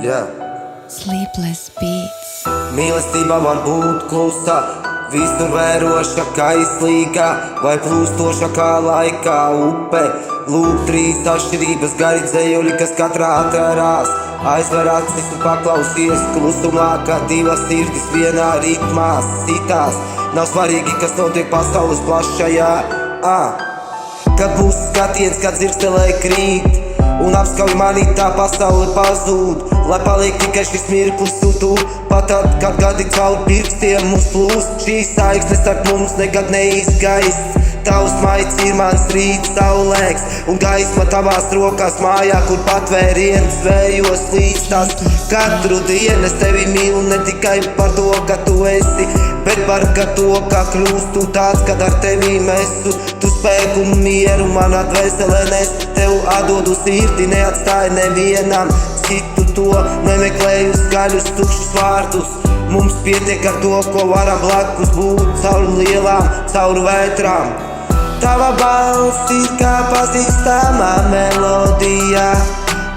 Sleepless Beats. Mīlestība var būt klusa, visur vēroša, kaislīga vai plūstoša kā laikā upe. Lūk, trīs atšķirības gari dzējuļi, kas katrā atverās. Aizver acis un paklausies klusumā, kā divas sirdis vienā ritmā sitās. Nav svarīgi, kas notiek pasaules plašajā. Kad būs skatiens, kad dzirstelē krīt un apskauj mani, tā pasaule pazūd. Lai paliek tikai šis mirklis un tu, pat tad, kad gadi caur pirkstiem mums plūst. Šīs saiksnes starp mums nekad neizgaist. Tavs maids ir mans rīts saulēks un gaisma tavās rokās mājā, kur patvēriens vējos līstās. Katru dienu es tevi mīlu ne tikai par to, ka tu esi, bet par to, kā kļūstu tāds, kad ar tevi mesu. Tu spēku un mieru manā dvēselē nes, tev atdodu sirdi, neatstāju nevienam citu to, nemeklēju skaļus tukšus vārdus. Mums pietiek ar to, ko varam blakus būt, caur lielām, caur vētrām. Tava balss ir kā pazīstamā melodija,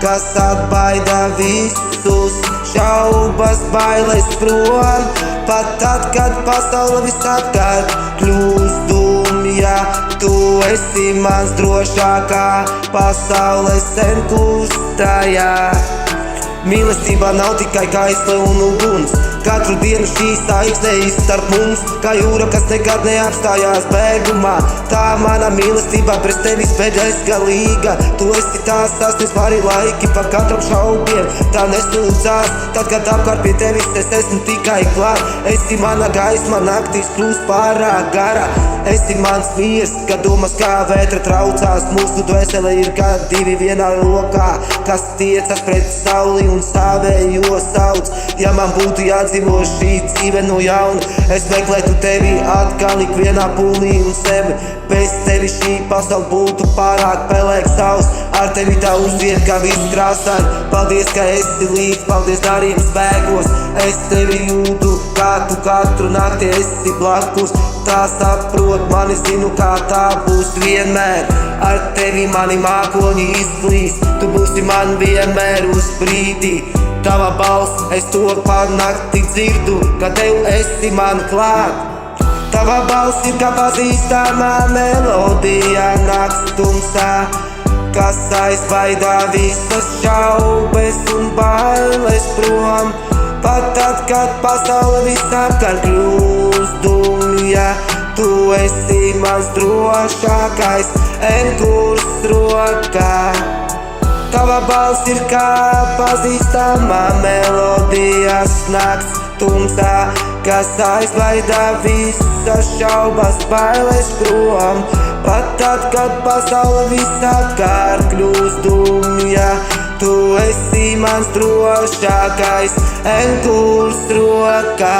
kas atbaida visus šaubas, bailes prom. Pat tad, kad pasaule visapkārt kļūst dumja, tu esi mans drošākā pasaule sen kustājā. Mīlestība nav tikai gaisma un uguns, katru dienu šī saiksne ir starp mums, kā jūra, kas nekad neapstājās bēgumā. Tā mana mīlestība pret tevis bezgalīga. Tu esi tās sasniedz pāri laiki par katram šaubiem. Tā nesūdzās, tad, kad apkārt pie tevis es esmu tikai klāt. Esi mana gaisma, naktīs kļūst pārāk gara. Esi mans miers, kad domas kā vētra traucās. Mūsu dvēsele ir kā divi vienā lokā, kas tiecas pret sauli un stāvējo sauc. Ja man būtu jādzīvo šī dzīve no jauna, es meklētu tevi atkal ikvienā pūlī un sevi. Bez tevi šī pasaule būtu pārāk pelēks savs. Ar tevi tā uzdiet, kā viss krāsai. Paldies, ka esi līdz, paldies darījums spēkos. Es tevi jūtu, kā tu katru nakti esi blakus. Tā saprot mani, zinu, kā tā būs vienmēr. Ar tevi mani mākoņi izplīs, tu būsi man vienmēr uz brīdi. Tava balss, es to par nakti dzirdu, kad tev esi man klāt. Tava balss ir kā pazīstamā melodija nakts tumsā, kas aizbaidā visas šaubas un bailes prom. Pat tad, kad pasaule visapkārt kļūst dumja, tu esi mans drošākais enkurs rokā. Tava balss ir kā pazīstamā melodijas nakts tumsā, kas aizbaidā visas šaubas, bailes prom. Pat tad, kad pasaule visapkārt kļūst dumja, tu esi mans drošākais enkurs rokā.